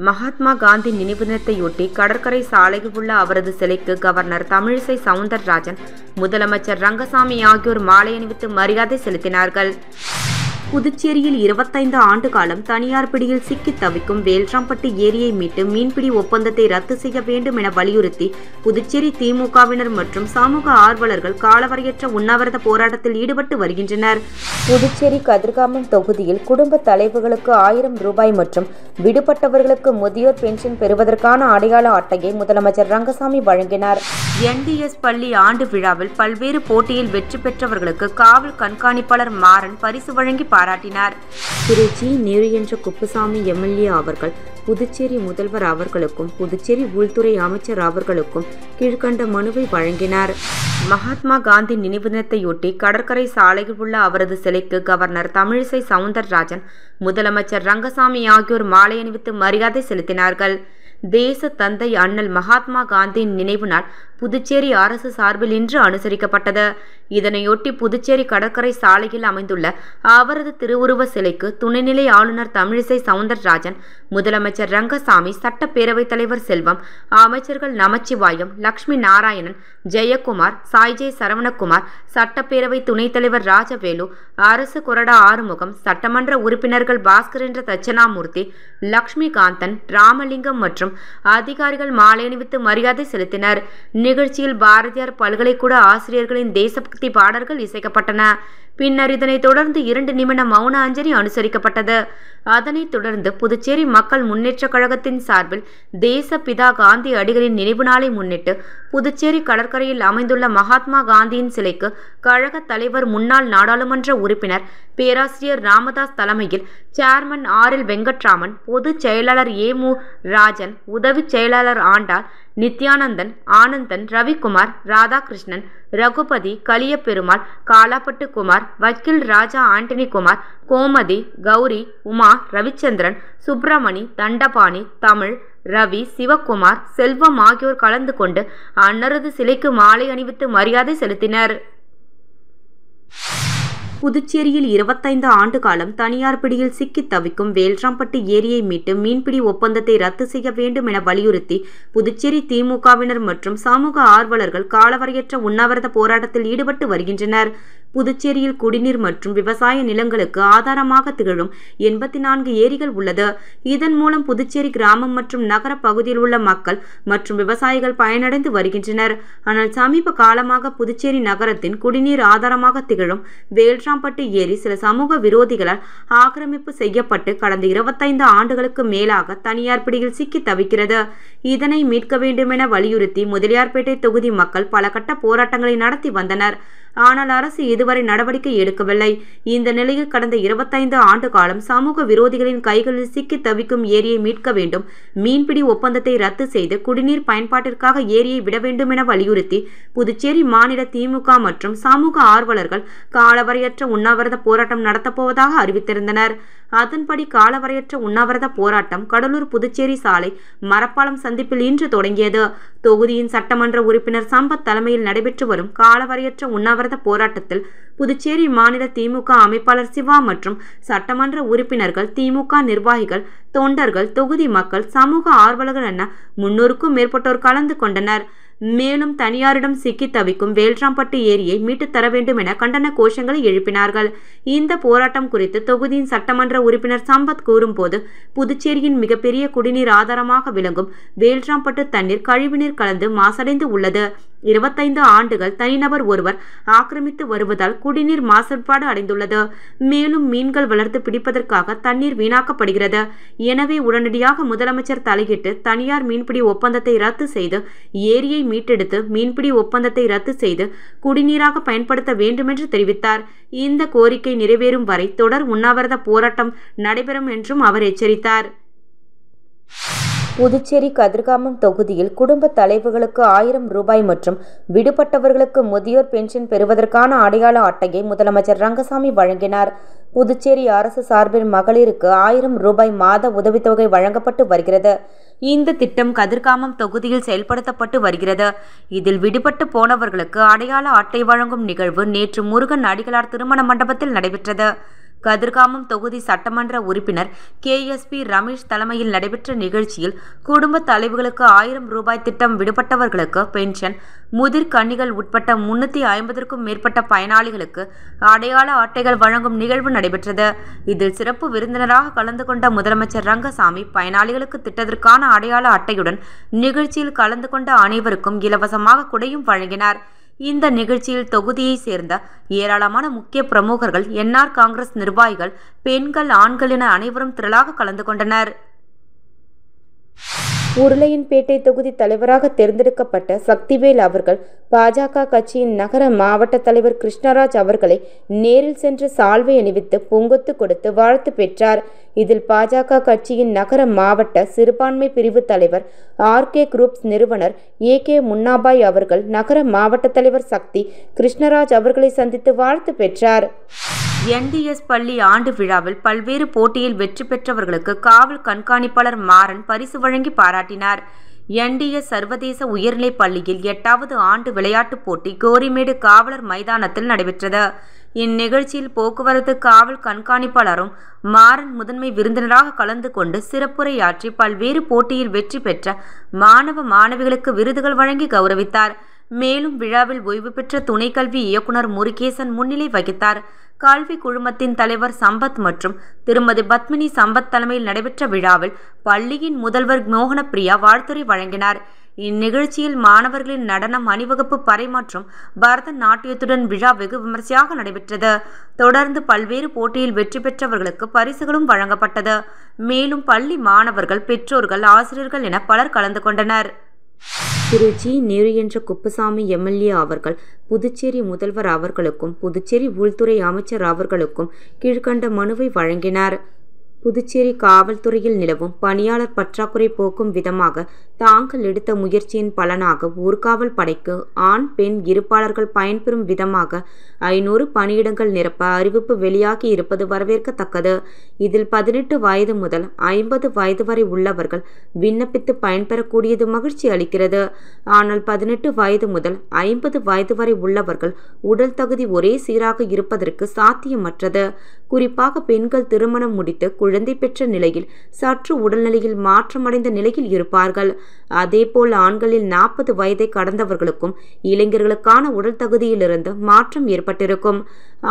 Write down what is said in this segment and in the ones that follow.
மகாத்மா காந்தி நினைவு தினத்தையொட்டி கடற்கரை சாலையில் உள்ள அவரது சிலைக்கு கவர்னர் தமிழிசை சவுந்தரராஜன், முதலமைச்சர் ரங்கசாமி ஆகியோர் மாலை அணிவித்து மரியாதை செலுத்தினார்கள். புதுச்சேரியில் 25 ஆண்டு காலம் தனியார் பிடியில் சிக்கி தவிக்கும் வேல்ராம்பட்டி ஏரியை மீட்டு மீன்பிடி ஒப்பந்தத்தை ரத்து செய்ய வேண்டும் என வலியுறுத்தி புதுச்சேரி திமுகவினர் மற்றும் சமூக ஆர்வலர்கள் காலவரையற்ற உண்ணாவிரத போராட்டத்தில் ஈடுபட்டு வருகின்றனர். புதுச்சேரி கதிர்காமம் தொகுதியில் குடும்ப தலைவர்களுக்கு 1000 ரூபாய் மற்றும் விடுபட்டவர்களுக்கு முதியோர் பென்ஷன் பெறுவதற்கான அடையாள அட்டையை முதலமைச்சர் ரங்கசாமி வழங்கினார். NDS பள்ளி ஆண்டு விழாவில் பல்வேறு போட்டியில் வெற்றி பெற்றவர்களுக்கு காவல் கண்காணிப்பாளர் மாறன் பரிசு வழங்கி பாராட்டினார். திரு ஜி. நேரு குப்புசாமி MLA அவர்கள் புதுச்சேரி முதல்வர் அவர்களுக்கும் புதுச்சேரி உள்துறை அமைச்சர் அவர்களுக்கும் கீழ்கண்ட மனுவை வழங்கினார். மகாத்மா காந்தி நினைவு தினத்தையொட்டி கடற்கரை சாலையில் உள்ள அவரது சிலைக்கு கவர்னர் தமிழிசை சவுந்தரராஜன், முதலமைச்சர் ரங்கசாமி ஆகியோர் மாலை அணிவித்து மரியாதை செலுத்தினார்கள். தேச தந்தை அண்ணல் மகாத்மா காந்தியின் நினைவு நாள் புதுச்சேரி அரசு சார்பில் இன்று அனுசரிக்கப்பட்டது. இதனையொட்டி புதுச்சேரி கடற்கரை சாலையில் அமைந்துள்ள அவரது திருவுருவ சிலைக்கு துணைநிலை ஆளுநர் தமிழிசை சவுந்தரராஜன், முதலமைச்சர் ரங்கசாமி, சட்டப்பேரவைத் தலைவர் செல்வம், அமைச்சர்கள் நமச்சிவாயம், லட்சுமி நாராயணன், ஜெயக்குமார், சாய்ஜே சரவணகுமார், சட்டப்பேரவை துணைத் தலைவர் ராஜவேலு, அரசு கொறடா ஆறுமுகம், சட்டமன்ற உறுப்பினர்கள் பாஸ்கரேந்திர தட்சணாமூர்த்தி, லட்சுமிகாந்தன், ராமலிங்கம் மற்றும் அதிகாரிகள் மாலை அணிவித்து மரியாதை செலுத்தினர். நிகழ்ச்சியில் பாரதியார் பல்கலைக்கூட ஆசிரியர்களின் தேசபக்தி பாடல்கள் இசைக்கப்பட்டன. பின்னர் இதனைத் தொடர்ந்து 2 நிமிட மௌன அஞ்சலி அனுசரிக்கப்பட்டது. அதனைத் தொடர்ந்து புதுச்சேரி மக்கள் முன்னேற்றக் கழகத்தின் சார்பில் தேசப்பிதா காந்தி அடிகளின் நினைவு நாளை முன்னிட்டு புதுச்சேரி கடற்கரையில் அமைந்துள்ள மகாத்மா காந்தியின் சிலைக்கு கழக தலைவர், முன்னாள் நாடாளுமன்ற உறுப்பினர் பேராசிரியர் ராமதாஸ் தலைமையில் சேர்மன் RL வெங்கட்ராமன், பொதுச் செயலாளர் A.மு. ராஜன், உதவி செயலாளர் ஆண்டாள், நித்யானந்தன், ஆனந்தன், ரவிக்குமார், ராதாகிருஷ்ணன், ரகுபதி, கலியபெருமாள், காலாப்பட்டு குமார், வக்கீல் ராஜா ஆண்டனி குமார், கோமதி, கௌரி, உமா, ரவிச்சந்திரன், சுப்பிரமணி, தண்டபாணி, தமிழ், ரவி, சிவக்குமார், செல்வம் ஆகியோர் கலந்து கொண்டு அன்னாரது சிலைக்கு மாலை அணிவித்து மரியாதை செலுத்தினர். புதுச்சேரியில் 25 ஆண்டு காலம் தனியார் பிடியில் சிக்கி தவிக்கும் வேல்ராம்பட்டி ஏரியை மீட்டு மீன்பிடி ஒப்பந்தத்தை ரத்து செய்ய வேண்டும் என வலியுறுத்தி புதுச்சேரி திமுகவினர் மற்றும் சமூக ஆர்வலர்கள் காலவரையற்ற உண்ணாவிரத போராட்டத்தில் ஈடுபட்டு வருகின்றனர். புதுச்சேரியில் குடிநீர் மற்றும் விவசாய நிலங்களுக்கு ஆதாரமாக திகழும் 84 ஏரிகள் உள்ளது. இதன் மூலம் புதுச்சேரி கிராமம் மற்றும் நகர பகுதியில் உள்ள மக்கள் மற்றும் விவசாயிகள் பயனடைந்து வருகின்றனர். ஆனால் சமீப காலமாக புதுச்சேரி நகரத்தின் குடிநீர் ஆதாரமாக திகழும் வேல்ராம்பட்டி ஏரி சில சமூக விரோதிகளால் ஆக்கிரமிப்பு செய்யப்பட்டு கடந்த 25 ஆண்டுகளுக்கு மேலாக தனியார் பிடியில் சிக்கி தவிக்கிறது. இதனை மீட்க வேண்டும் என வலியுறுத்தி முதலியார்பேட்டை தொகுதி மக்கள் பல கட்ட போராட்டங்களை நடத்தி வந்தனர். ஆனால் அரசு இதுவரை நடவடிக்கை எடுக்கவில்லை. இந்த நிலையில் கடந்த 25 ஆண்டு காலம் சமூக விரோதிகளின் கைகளில் சிக்கி தவிக்கும் ஏரியை மீட்க வேண்டும், மீன்பிடி ஒப்பந்தத்தை ரத்து செய்து குடிநீர் பயன்பாட்டிற்காக ஏரியை விட வேண்டும் என வலியுறுத்தி புதுச்சேரி மாநில திமுக மற்றும் சமூக ஆர்வலர்கள் காலவரையற்ற உண்ணாவிரத போராட்டம் நடத்தப்போவதாக அறிவித்திருந்தனர். அதன்படி காலவரையற்ற உண்ணாவிரத போராட்டம் கடலூர் புதுச்சேரி சாலை மரப்பாலம் சந்திப்பில் இன்று தொடங்கியது. தொகுதியின் சட்டமன்ற உறுப்பினர் சம்பத் தலைமையில் நடைபெற்று வரும் காலவரையற்ற உண்ணாவிரத போராட்டத்தில் புதுச்சேரி மாநில திமுக அமைப்பாளர் சிவா மற்றும் சட்டமன்ற உறுப்பினர்கள், திமுக நிர்வாகிகள், தொண்டர்கள், தொகுதி மக்கள், சமூக ஆர்வலர்கள் என 300க்கும் மேற்பட்டோர் கலந்து கொண்டனர். மேலும் தனியாரிடம் சிக்கி தவிக்கும் வேல்ராம்பட்டி ஏரியை மீட்டு தர வேண்டும் என கண்டன கோஷங்களை எழுப்பினார்கள். இந்த போராட்டம் குறித்து தொகுதியின் சட்டமன்ற உறுப்பினர் சம்பத் கூறும்போது, புதுச்சேரியின் மிகப்பெரிய குடிநீர் ஆதாரமாக விளங்கும் வேல்ராம்பட்டு தண்ணீர் கழிவுநீர் கலந்து மாசடைந்து உள்ளது. 25 ஆண்டுகள் தனிநபர் ஒருவர் ஆக்கிரமித்து வருவதால் குடிநீர் மாசுபாடு அடைந்துள்ளது. மேலும் மீன்கள் வளர்த்து பிடிப்பதற்காக தண்ணீர் வீணாக்கப்படுகிறது. எனவே உடனடியாக முதலமைச்சர் தலையிட்டு தனியார் மீன்பிடி ஒப்பந்தத்தை ரத்து செய்து ஏரியை மீட்டெடுத்து மீன்பிடி ஒப்பந்தத்தை ரத்து செய்து குடிநீராக பயன்படுத்த வேண்டும் என்று தெரிவித்தார். இந்த கோரிக்கை நிறைவேறும் வரை தொடர் உண்ணாவிரத போராட்டம் நடைபெறும் என்றும் அவர் எச்சரித்தார். புதுச்சேரி கதிர்காமம் தொகுதியில் குடும்ப தலைவர்களுக்கு 1000 ரூபாய் மற்றும் விடுபட்டவர்களுக்கு முதியோர் பென்ஷன் பெறுவதற்கான அடையாள அட்டையை முதலமைச்சர் ரங்கசாமி வழங்கினார். புதுச்சேரி அரசு சார்பில் மகளிருக்கு 1000 ரூபாய் மாத உதவித்தொகை வழங்கப்பட்டு வருகிறது. இந்த திட்டம் கதிர்காமம் தொகுதியில் செயல்படுத்தப்பட்டு வருகிறது. இதில் விடுபட்டு போனவர்களுக்கு அடையாள அட்டை வழங்கும் நிகழ்வு நேற்று முருகன் அடிகளார் திருமண மண்டபத்தில் நடைபெற்றது. கதிர்காமம் தொகுதி சட்டமன்ற உறுப்பினர் KSP ரமேஷ் தலைமையில் நடைபெற்ற நிகழ்ச்சியில் குடும்ப தலைவிகளுக்கு 1000 ரூபாய் திட்டம் விடுபட்டவர்களுக்கு பென்ஷன், முதிர் கன்னிகள் உட்பட்ட 350க்கும் மேற்பட்ட பயனாளிகளுக்கு அடையாள அட்டைகள் வழங்கும் நிகழ்வு நடைபெற்றது. இதில் சிறப்பு விருந்தினராக கலந்து கொண்ட முதலமைச்சர் ரங்கசாமி பயனாளிகளுக்கு திட்டத்திற்கான அடையாள அட்டையுடன் நிகழ்ச்சியில் கலந்து கொண்ட அனைவருக்கும் இலவசமாக குடையும் வழங்கினார். இந்த நிகழ்ச்சியில் தொகுதியை சேர்ந்த ஏராளமான முக்கிய பிரமுகர்கள், NR காங்கிரஸ் நிர்வாகிகள், பெண்கள், ஆண்கள் என அனைவரும் திரளாக கலந்து கொண்டனர். உருளையன்பேட்டை தொகுதி தலைவராக தேர்ந்தெடுக்கப்பட்ட சக்திவேல் அவர்கள் பாஜக கட்சியின் நகர மாவட்ட தலைவர் கிருஷ்ணராஜ் அவர்களை நேரில் சென்று சால்வை அணிவித்து பூங்கொத்து கொடுத்து வாழ்த்து பெற்றார். இதில் பாஜக கட்சியின் நகர மாவட்ட சிறுபான்மை பிரிவு தலைவர் RK குரூப்ஸ் நிறுவனர் AK முன்னாபாய் அவர்கள் நகர மாவட்ட தலைவர் சக்தி கிருஷ்ணராஜ் அவர்களை சந்தித்து வாழ்த்து பெற்றார். NDS பள்ளி ஆண்டு விழாவில் பல்வேறு போட்டியில் வெற்றி பெற்றவர்களுக்கு காவல் கண்காணிப்பாளர் மாறன் பரிசு வழங்கி பாராட்டினார். NDS சர்வதேச உயர்நிலைப் பள்ளியில் 8வது ஆண்டு விளையாட்டுப் போட்டி கோரிமேடு காவலர் மைதானத்தில் நடைபெற்றது. இந்நிகழ்ச்சியில் போக்குவரத்து காவல் கண்காணிப்பாளரும் மாறன் முதன்மை விருந்தினராக கலந்து கொண்டு சிறப்புரையாற்றி பல்வேறு போட்டியில் வெற்றி பெற்ற மாணவ மாணவிகளுக்கு விருதுகள் வழங்கி கௌரவித்தார். மேலும் விழாவில் ஓய்வு பெற்ற துணை கல்வி இயக்குனர் முருகேசன் முன்னிலை வகித்தார். கல்வி குழுமத்தின் தலைவர் சம்பத் மற்றும் திருமதி பத்மினி சம்பத் தலைமையில் நடைபெற்ற விழாவில் பள்ளியின் முதல்வர் மோகனப்பிரியா வாழ்த்துரை வழங்கினார். இந்நிகழ்ச்சியில் மாணவர்களின் நடனம், அணிவகுப்பு, பறை மற்றும் பரதநாட்டியத்துடன் விழா வெகு விமர்சையாக நடைபெற்றது. தொடர்ந்து பல்வேறு போட்டியில் வெற்றி பெற்றவர்களுக்கு பரிசுகளும் வழங்கப்பட்டது. மேலும் பள்ளி மாணவர்கள், பெற்றோர்கள், ஆசிரியர்கள் என பலர் கலந்து கொண்டனர். திரு G. நேரு என்ற குப்புசாமி MLA அவர்கள் புதுச்சேரி முதல்வர் அவர்களுக்கும் புதுச்சேரி உள்துறை அமைச்சர் அவர்களுக்கும் கீழ்கண்ட மனுவை வழங்கினார். புதுச்சேரி காவல்துறையில் நிலவும் பணியாளர் பற்றாக்குறை போக்கும் விதமாக தாங்கள் எடுத்த முயற்சியின் பலனாக ஊர்காவல் படைக்கு ஆண், பெண் இருப்பாளர்கள் பயன்பெறும் விதமாக 500 பணியிடங்கள் நிரப்ப அறிவிப்பு வெளியாகி இருப்பது வரவேற்கத்தக்கது. இதில் 18 வயது முதல் 50 வயது வரை உள்ளவர்கள் விண்ணப்பித்து பயன்பெறக்கூடியது மகிழ்ச்சி அளிக்கிறது. ஆனால் 18 வயது முதல் 50 வயது வரை உள்ளவர்கள் உடல் தகுதி ஒரே சீராக இருப்பதற்கு சாத்தியமற்றது. குறிப்பாக பெண்கள் திருமணம் முடித்து குழந்தை பெற்ற நிலையில் சற்று உடல்நிலையில் மாற்றமடைந்த நிலையில் இருப்பார்கள். அதேபோல் ஆண்களில் 40 வயதை கடந்தவர்களுக்கும் இளைஞர்களுக்கான உடல் தகுதியிலிருந்து மாற்றம் ஏற்பட்டிருக்கும்.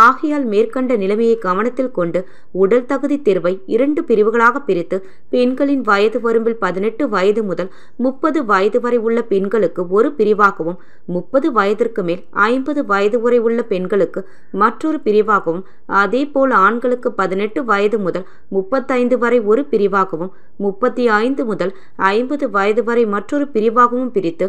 ஆகையால் மேற்கண்ட நிலைமையை கவனத்தில் கொண்டு உடல் தகுதி தேர்வை 2 பிரிவுகளாக பிரித்து பெண்களின் வயது வரம்பில் 18 வயது முதல் 30 வயது வரை உள்ள பெண்களுக்கு ஒரு பிரிவாகவும் 30 வயதிற்கு மேல் 50 வயது வரை உள்ள பெண்களுக்கு மற்றொரு பிரிவாகவும், அதேபோல் ஆண்களுக்கு 18 வயது முதல் 35 வரை ஒரு பிரிவாகவும் 35 முதல் 50 வயது வரை மற்றொரு பிரிவாகவும் பிரித்து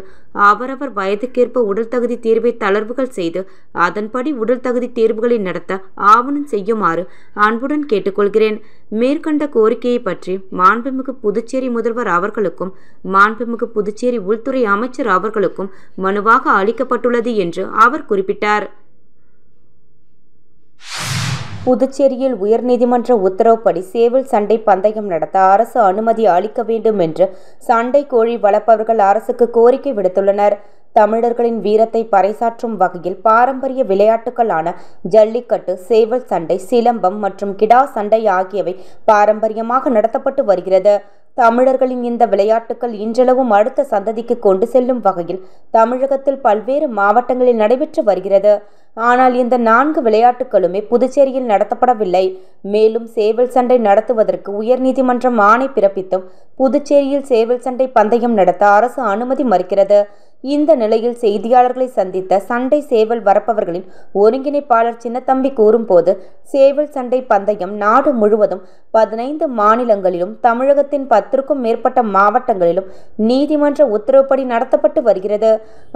அவரவர் வயதுக்கேற்ப உடல் தகுதி தேர்வை தளர்வுகள் செய்து அதன்படி உடல் தகுதி தேர்வுகளை நடத்த ஆவணம் செய்யுமாறு அன்புடன் கேட்டுக்கொள்கிறேன். மேற்கண்ட கோரிக்கையை பற்றி மாண்புமிகு புதுச்சேரி முதல்வர் அவர்களுக்கும் மாண்புமிகு புதுச்சேரி உள்துறை அமைச்சர் அவர்களுக்கும் மனுவாக அளிக்கப்பட்டுள்ளது என்று அவர் குறிப்பிட்டார். புதுச்சேரியில் உயர்நீதிமன்ற உத்தரவுப்படி சேவல் சண்டை பந்தயம் நடத்த அரசு அனுமதி அளிக்க வேண்டும் என்று சண்டை கோழி வளர்ப்பவர்கள் அரசுக்கு கோரிக்கை விடுத்துள்ளனர். தமிழர்களின் வீரத்தை பறைசாற்றும் வகையில் பாரம்பரிய விளையாட்டுகளான ஜல்லிக்கட்டு, சேவல் சண்டை, சிலம்பம் மற்றும் கிடா சண்டை ஆகியவை பாரம்பரியமாக நடத்தப்பட்டு வருகிறது. தமிழர்களின் இந்த விளையாட்டுகள் இன்றளவும் அடுத்த சந்ததிக்கு கொண்டு செல்லும் வகையில் தமிழகத்தில் பல்வேறு மாவட்டங்களில் நடைபெற்று வருகிறது. ஆனால் இந்த 4 விளையாட்டுகளுமே புதுச்சேரியில் நடத்தப்படவில்லை. மேலும் சேவல் சண்டை நடத்துவதற்கு உயர்நீதிமன்றம் ஆணை பிறப்பித்தும் புதுச்சேரியில் சேவல் சண்டை பந்தயம் நடத்த அரசு அனுமதி மறுக்கிறது. இந்த நிலையில் செய்தியாளர்களை சந்தித்த சண்டை சேவல் வரப்பவர்களின் ஒருங்கிணைப்பாளர் சின்னத்தம்பி கூறும்போது, சேவல் சண்டை பந்தயம் நாடு முழுவதும் 15 மாநிலங்களிலும் தமிழகத்தின் 10க்கும் மேற்பட்ட மாவட்டங்களிலும் நீதிமன்ற உத்தரவுப்படி நடத்தப்பட்டு வருகிறது.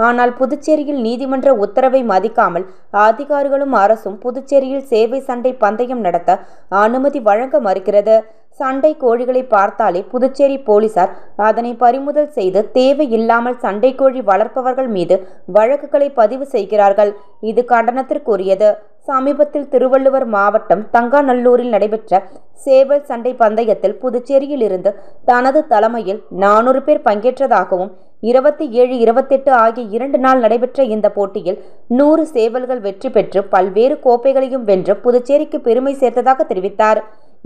ஆனால் புதுச்சேரியில் நீதிமன்ற உத்தரவை மதிக்காமல் அதிகாரிகளும் அரசும் புதுச்சேரியில் சேவை சண்டை பந்தயம் நடத்த அனுமதி வழங்க மறுக்கிறது. சண்டை கோழிகளை பார்த்தாலே புதுச்சேரி போலீசார் அதனை பறிமுதல் செய்து தேவையில்லாமல் சண்டை கோழி வளர்ப்பவர்கள் மீது வழக்குகளை பதிவு செய்கிறார்கள். இது கண்டனத்திற்குரியது. சமீபத்தில் திருவள்ளுவர் மாவட்டம் தங்காநல்லூரில் நடைபெற்ற சேவல் சண்டை பந்தயத்தில் புதுச்சேரியில் இருந்து தனது தலைமையில் 400 பேர் பங்கேற்றதாகவும் 27, 28 ஆகிய 2 நாள் நடைபெற்ற இந்த போட்டியில் 100 சேவல்கள் வெற்றி பெற்று பல்வேறு கோப்பைகளையும் வென்று புதுச்சேரிக்கு பெருமை சேர்த்ததாக தெரிவித்தார்.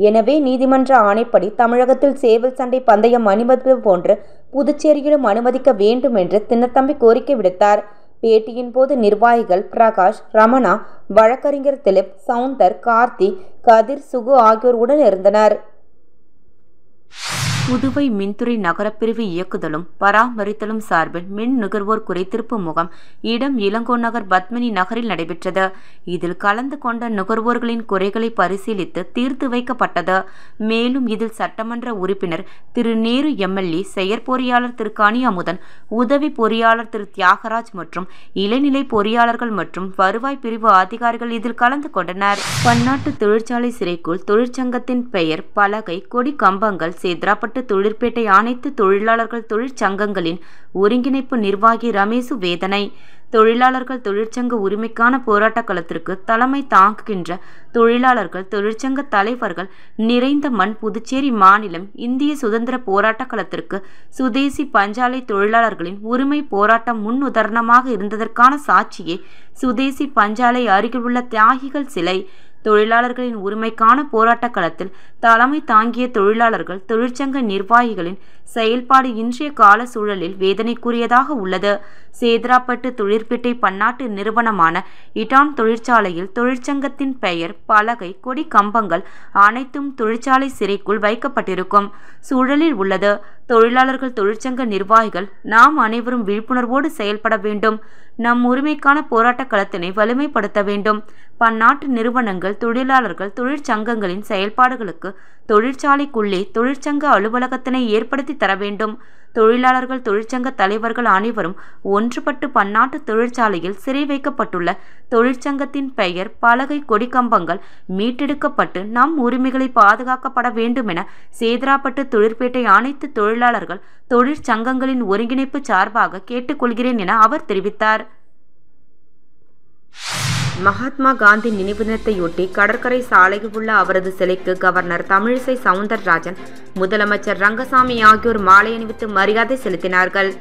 எனவே நீதிமன்ற ஆணைப்படி தமிழகத்தில் சேவல் சண்டை பந்தயம் அனுமதிப்பது போன்று புதுச்சேரியிலும் அனுமதிக்க வேண்டும் என்று தின்னத்தம்பி கோரிக்கை விடுத்தார். பேட்டியின் போது நிர்வாகிகள் பிரகாஷ், ரமணா, வழக்கறிஞர் திலீப், சவுந்தர், கார்த்தி, கதிர், சுகு ஆகியோர் உடன் இருந்தனர். புதுவை மின்துறை நகரப்பிரிவு இயக்குதலும் பராமரித்தலும் சார்பில் மின் நுகர்வோர் குறைதீர்ப்பு முகாம் இளங்கோ நகர் பத்மினி நகரில் நடைபெற்றது. இதில் கலந்து கொண்ட நுகர்வோர்களின் குறைகளை பரிசீலித்து தீர்த்து வைக்கப்பட்டது. மேலும் இதில் சட்டமன்ற உறுப்பினர் திரு நேரு எம்எல்ஏ, செயற்பொறியாளர் திரு கனியமுதன், உதவி பொறியாளர் திரு தியாகராஜ் மற்றும் இளநிலை பொறியாளர்கள் மற்றும் வருவாய் பிரிவு அதிகாரிகள் இதில் கலந்து கொண்டனர். பன்னாட்டு தொழிற்சாலை சிறைக்குள் தொழிற்சங்கத்தின் பெயர், பலகை, கொடி கம்பங்கள், சேத்ராப்பட்டு தொழிற்பேட்டை அனைத்து தொழிலாளர்கள் தொழிற்சங்கங்களின் ஒருங்கிணைப்பு நிர்வாகி ரமேசு வேதனை. தொழிலாளர்கள் தொழிற்சங்க உரிமைக்கான போராட்ட களத்திற்கு தலைமை தாங்குகின்ற தொழிலாளர்கள் தொழிற்சங்க தலைவர்கள் நிறைந்த மண் புதுச்சேரி மாநிலம். இந்திய சுதந்திர போராட்ட களத்திற்கு சுதேசி பஞ்சாலை தொழிலாளர்களின் உரிமை போராட்டம் முன் உதாரணமாக இருந்ததற்கான சாட்சியே சுதேசி பஞ்சாலை அருகில் உள்ள தியாகிகள் சிலை. தொழிலாளர்களின் உரிமைக்கான போராட்ட களத்தில் தலைமை தாங்கிய தொழிலாளர்கள் தொழிற்சங்க நிர்வாகிகளின் செயல்பாடு இன்றைய கால சூழலில் வேதனைக்குரியதாக உள்ளது. சேத்ராப்பட்டு தொழிற்பேட்டை பன்னாட்டு நிறுவனமான இட்டான் தொழிற்சாலையில் தொழிற்சங்கத்தின் பெயர், பலகை, கொடி கம்பங்கள் அனைத்தும் தொழிற்சாலை சிறைக்குள் வைக்கப்பட்டிருக்கும் சூழலில் உள்ளது. தொழிலாளர்கள் தொழிற்சங்க நிர்வாகிகள் நாம் அனைவரும் விழிப்புணர்வோடு செயல்பட வேண்டும். நம் உரிமைக்கான போராட்ட களத்தினை வலிமைப்படுத்த வேண்டும். பன்னாட்டு நிறுவனங்கள் தொழிலாளர்கள் தொழிற்சங்கங்களின் செயல்பாடுகளுக்கு தொழிற்சாலைக்குள்ளே தொழிற்சங்க அலுவலகத்தினை ஏற்படுத்தி தர வேண்டும். தொழிலாளர்கள் தொழிற்சங்க தலைவர்கள் அனைவரும் ஒன்றுபட்டு பன்னாட்டு தொழிற்சாலையில் சிறை வைக்கப்பட்டுள்ள தொழிற்சங்கத்தின் பெயர், பலகை, கொடி கம்பங்கள் மீட்டெடுக்கப்பட்டு நம் உரிமைகளை பாதுகாக்கப்பட வேண்டும் என சேத்ராப்பட்டு தொழிற்பேட்டை அனைத்து தொழிலாளர்கள் தொழிற்சங்கங்களின் ஒருங்கிணைப்பு சார்பாக கேட்டுக்கொள்கிறேன் என அவர் தெரிவித்தார். மகாத்மா காந்தி நினைவு தினத்தையொட்டி கடற்கரை சாலையில் உள்ள அவரது சிலைக்கு கவர்னர் தமிழிசை சவுந்தரராஜன், முதலமைச்சர் ரங்கசாமி ஆகியோர் மாலை அணிவித்து மரியாதை செலுத்தினார்கள்.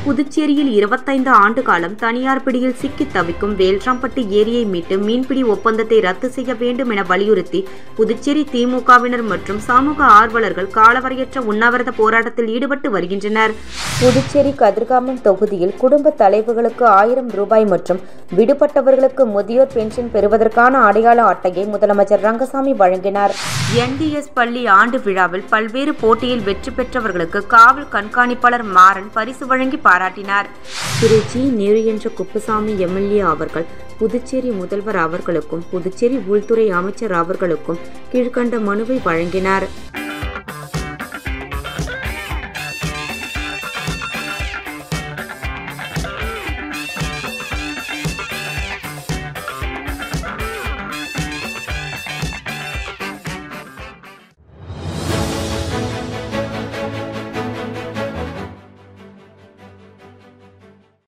புதுச்சேரியில் 25 ஆண்டு காலம் தனியார் பிடியில் சிக்கி தவிக்கும் வேல்ராம்பட்டி ஏரியை மீட்டு மீன்பிடி ஒப்பந்தத்தை ரத்து செய்ய வேண்டும் என வலியுறுத்தி புதுச்சேரி திமுகவினர் மற்றும் சமூக ஆர்வலர்கள் காலவரையற்ற உண்ணாவிரத போராட்டத்தில் ஈடுபட்டு வருகின்றனர். புதுச்சேரி கதிர்காமம் தொகுதியில் குடும்ப தலைவர்களுக்கு 1000 ரூபாய் மற்றும் விடுபட்டவர்களுக்கு முதியோர் பென்ஷன் பெறுவதற்கான அடையாள அட்டையை முதலமைச்சர் ரங்கசாமி வழங்கினார். NDS பள்ளி ஆண்டு விழாவில் பல்வேறு போட்டியில் வெற்றி பெற்றவர்களுக்கு காவல் கண்காணிப்பாளர் மாறன் பரிசு வழங்கி பாராட்டினார். திரு ஜி. நேரு என்ற குப்புசாமி எம்எல்ஏ அவர்கள் புதுச்சேரி முதல்வர் அவர்களுக்கும் புதுச்சேரி உள்துறை அமைச்சர் அவர்களுக்கும் கீழ்கண்ட மனுவை வழங்கினார்.